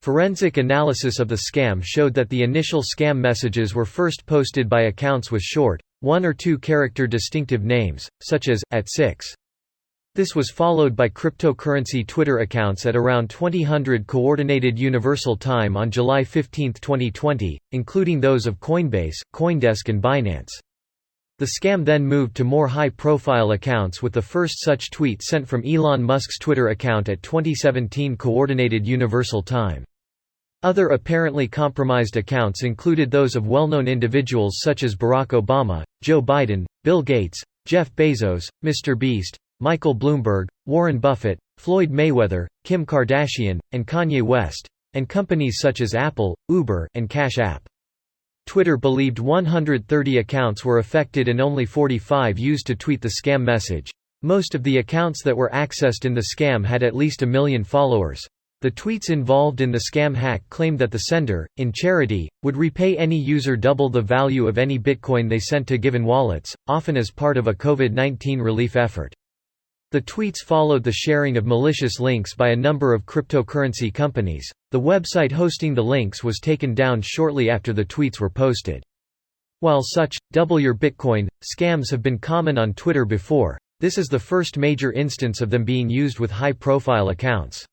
Forensic analysis of the scam showed that the initial scam messages were first posted by accounts with short, 1 or 2 character distinctive names, such as @6. This was followed by cryptocurrency Twitter accounts at around 2000 Coordinated Universal Time on July 15, 2020, including those of Coinbase, CoinDesk and Binance. The scam then moved to more high-profile accounts, with the first such tweet sent from Elon Musk's Twitter account at 2017 Coordinated Universal Time. Other apparently compromised accounts included those of well-known individuals such as Barack Obama, Joe Biden, Bill Gates, Jeff Bezos, Mr. Beast, Michael Bloomberg, Warren Buffett, Floyd Mayweather, Kim Kardashian, and Kanye West, and companies such as Apple, Uber, and Cash App. Twitter believed 130 accounts were affected and only 45 used to tweet the scam message. Most of the accounts that were accessed in the scam had at least 1 million followers. The tweets involved in the scam hack claimed that the sender, in charity, would repay any user double the value of any Bitcoin they sent to given wallets, often as part of a COVID-19 relief effort. The tweets followed the sharing of malicious links by a number of cryptocurrency companies. The website hosting the links was taken down shortly after the tweets were posted. While such "double your Bitcoin" scams have been common on Twitter before, this is the first major instance of them being used with high-profile accounts.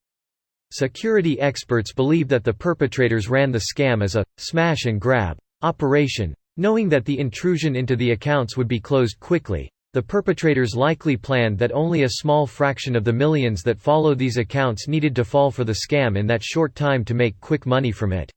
Security experts believe that the perpetrators ran the scam as a smash and grab operation, knowing that the intrusion into the accounts would be closed quickly. The perpetrators likely planned that only a small fraction of the millions that follow these accounts needed to fall for the scam in that short time to make quick money from it.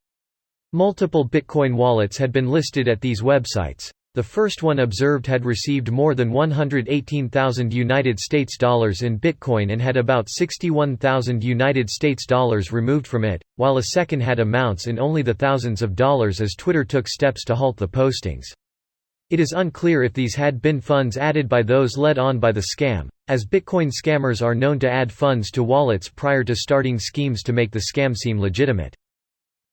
Multiple Bitcoin wallets had been listed at these websites. The first one observed had received more than $118,000 in Bitcoin and had about $61,000 removed from it, while a second had amounts in only the thousands of dollars as Twitter took steps to halt the postings. It is unclear if these had been funds added by those led on by the scam, as Bitcoin scammers are known to add funds to wallets prior to starting schemes to make the scam seem legitimate.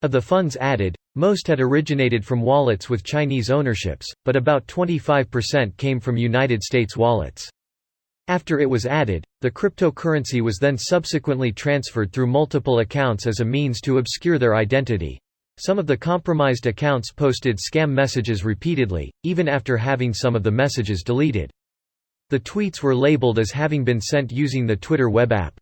Of the funds added, most had originated from wallets with Chinese ownerships, but about 25% came from United States wallets. After it was added, the cryptocurrency was then subsequently transferred through multiple accounts as a means to obscure their identity. Some of the compromised accounts posted scam messages repeatedly, even after having some of the messages deleted. The tweets were labeled as having been sent using the Twitter web app.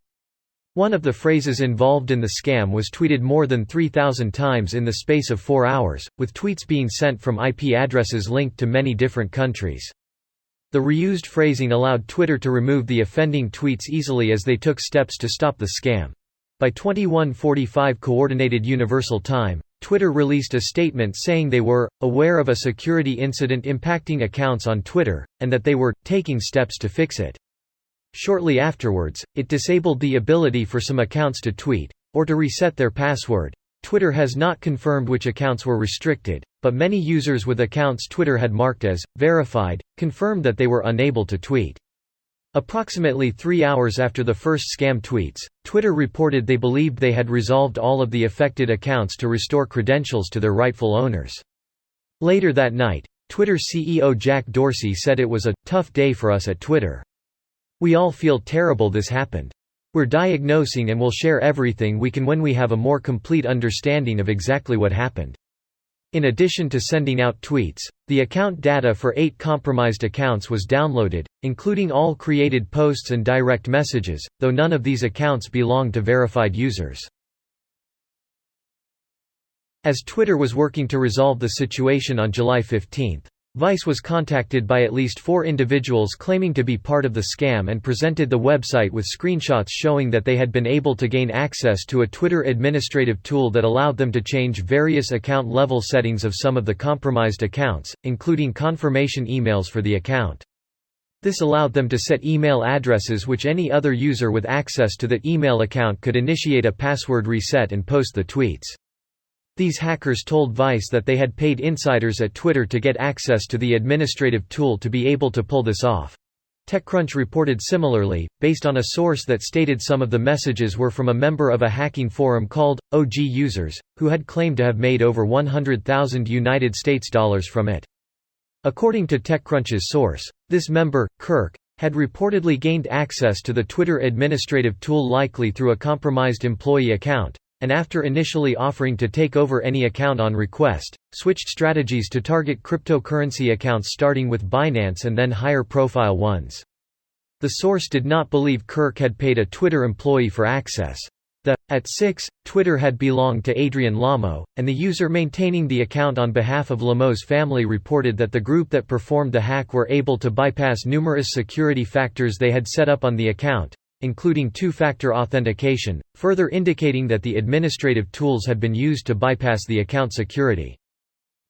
One of the phrases involved in the scam was tweeted more than 3,000 times in the space of 4 hours, with tweets being sent from IP addresses linked to many different countries. The reused phrasing allowed Twitter to remove the offending tweets easily as they took steps to stop the scam. By 21:45 Coordinated Universal Time, Twitter released a statement saying they were aware of a security incident impacting accounts on Twitter, and that they were taking steps to fix it. Shortly afterwards, it disabled the ability for some accounts to tweet, or to reset their password. Twitter has not confirmed which accounts were restricted, but many users with accounts Twitter had marked as verified confirmed that they were unable to tweet. Approximately 3 hours after the first scam tweets, Twitter reported they believed they had resolved all of the affected accounts to restore credentials to their rightful owners. Later that night, Twitter CEO Jack Dorsey said it was a tough day for us at Twitter. We all feel terrible this happened. We're diagnosing and will share everything we can when we have a more complete understanding of exactly what happened. In addition to sending out tweets, the account data for 8 compromised accounts was downloaded, including all created posts and direct messages, though none of these accounts belonged to verified users. As Twitter was working to resolve the situation on July 15, Vice was contacted by at least 4 individuals claiming to be part of the scam and presented the website with screenshots showing that they had been able to gain access to a Twitter administrative tool that allowed them to change various account level settings of some of the compromised accounts, including confirmation emails for the account. This allowed them to set email addresses which any other user with access to that email account could initiate a password reset and post the tweets. These hackers told Vice that they had paid insiders at Twitter to get access to the administrative tool to be able to pull this off. TechCrunch reported similarly, based on a source that stated some of the messages were from a member of a hacking forum called OG Users, who had claimed to have made over $100,000 from it. According to TechCrunch's source, this member, Kirk, had reportedly gained access to the Twitter administrative tool likely through a compromised employee account, and after initially offering to take over any account on request, switched strategies to target cryptocurrency accounts starting with Binance and then higher-profile ones. The source did not believe Kirk had paid a Twitter employee for access. At 6, Twitter had belonged to Adrian Lamo, and the user maintaining the account on behalf of Lamo's family reported that the group that performed the hack were able to bypass numerous security factors they had set up on the account, including two-factor authentication, further indicating that the administrative tools had been used to bypass the account security.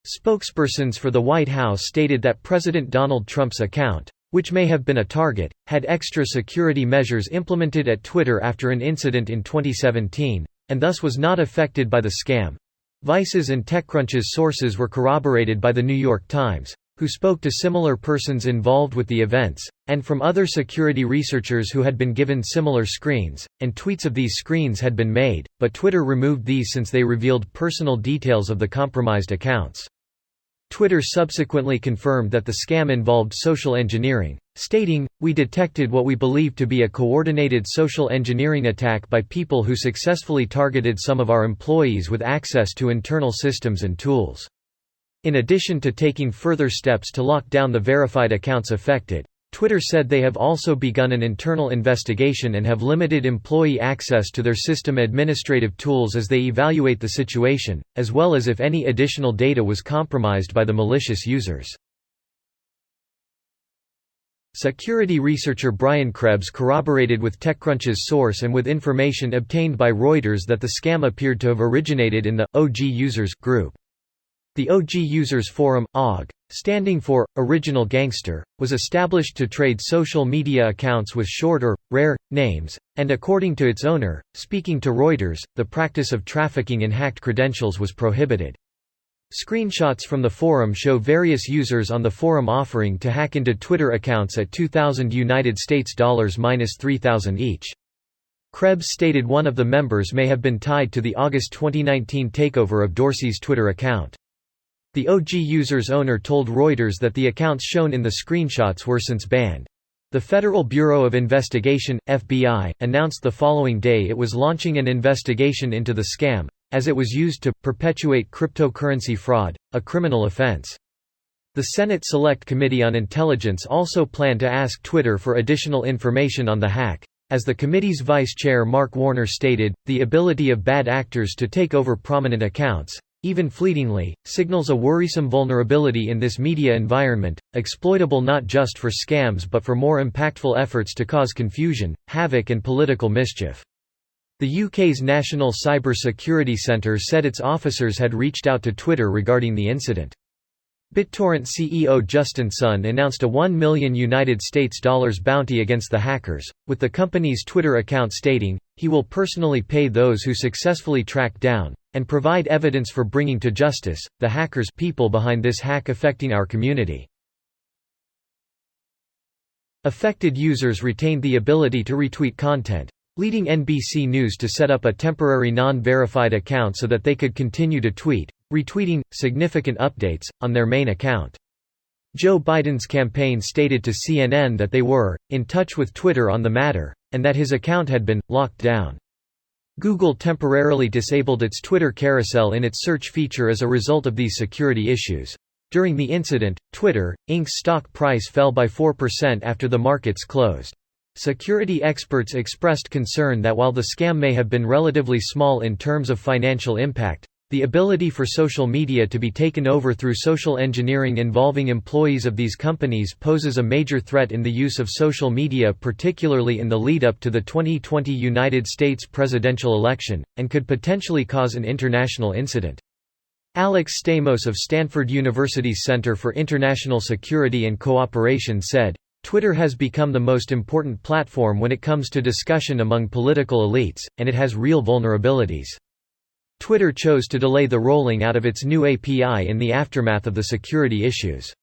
Spokespersons for the White House stated that President Donald Trump's account, which may have been a target, had extra security measures implemented at Twitter after an incident in 2017, and thus was not affected by the scam. Vice's and TechCrunch's sources were corroborated by The New York Times, who spoke to similar persons involved with the events, and from other security researchers who had been given similar screens, and tweets of these screens had been made, but Twitter removed these since they revealed personal details of the compromised accounts. Twitter subsequently confirmed that the scam involved social engineering, stating, "We detected what we believe to be a coordinated social engineering attack by people who successfully targeted some of our employees with access to internal systems and tools." In addition to taking further steps to lock down the verified accounts affected, Twitter said they have also begun an internal investigation and have limited employee access to their system administrative tools as they evaluate the situation, as well as if any additional data was compromised by the malicious users. Security researcher Brian Krebs corroborated with TechCrunch's source and with information obtained by Reuters that the scam appeared to have originated in the OG Users group. The OG Users Forum, OG, standing for Original Gangster, was established to trade social media accounts with short or rare names, and according to its owner, speaking to Reuters, the practice of trafficking in hacked credentials was prohibited. Screenshots from the forum show various users on the forum offering to hack into Twitter accounts at $2,000 -$3,000 each. Krebs stated one of the members may have been tied to the August 2019 takeover of Dorsey's Twitter account. The OG Users owner told Reuters that the accounts shown in the screenshots were since banned. The Federal Bureau of Investigation, FBI, announced the following day it was launching an investigation into the scam, as it was used to perpetuate cryptocurrency fraud, a criminal offense. The Senate Select Committee on Intelligence also planned to ask Twitter for additional information on the hack. As the committee's vice chair Mark Warner stated, the ability of bad actors to take over prominent accounts, even fleetingly, signals a worrisome vulnerability in this media environment, exploitable not just for scams but for more impactful efforts to cause confusion, havoc and political mischief. The UK's National Cyber Security Centre said its officers had reached out to Twitter regarding the incident. BitTorrent CEO Justin Sun announced a $1 million bounty against the hackers, with the company's Twitter account stating, he will personally pay those who successfully track down and provide evidence for bringing to justice the hackers people behind this hack affecting our community. Affected users retained the ability to retweet content, leading NBC News to set up a temporary non-verified account so that they could continue to tweet, retweeting significant updates on their main account. Joe Biden's campaign stated to CNN that they were in touch with Twitter on the matter, and that his account had been locked down. Google temporarily disabled its Twitter carousel in its search feature as a result of these security issues. During the incident, Twitter, Inc.'s stock price fell by 4% after the markets closed. Security experts expressed concern that while the scam may have been relatively small in terms of financial impact, the ability for social media to be taken over through social engineering involving employees of these companies poses a major threat in the use of social media, particularly in the lead-up to the 2020 United States presidential election, and could potentially cause an international incident. Alex Stamos of Stanford University's Center for International Security and Cooperation said, Twitter has become the most important platform when it comes to discussion among political elites, and it has real vulnerabilities. Twitter chose to delay the rolling out of its new API in the aftermath of the security issues.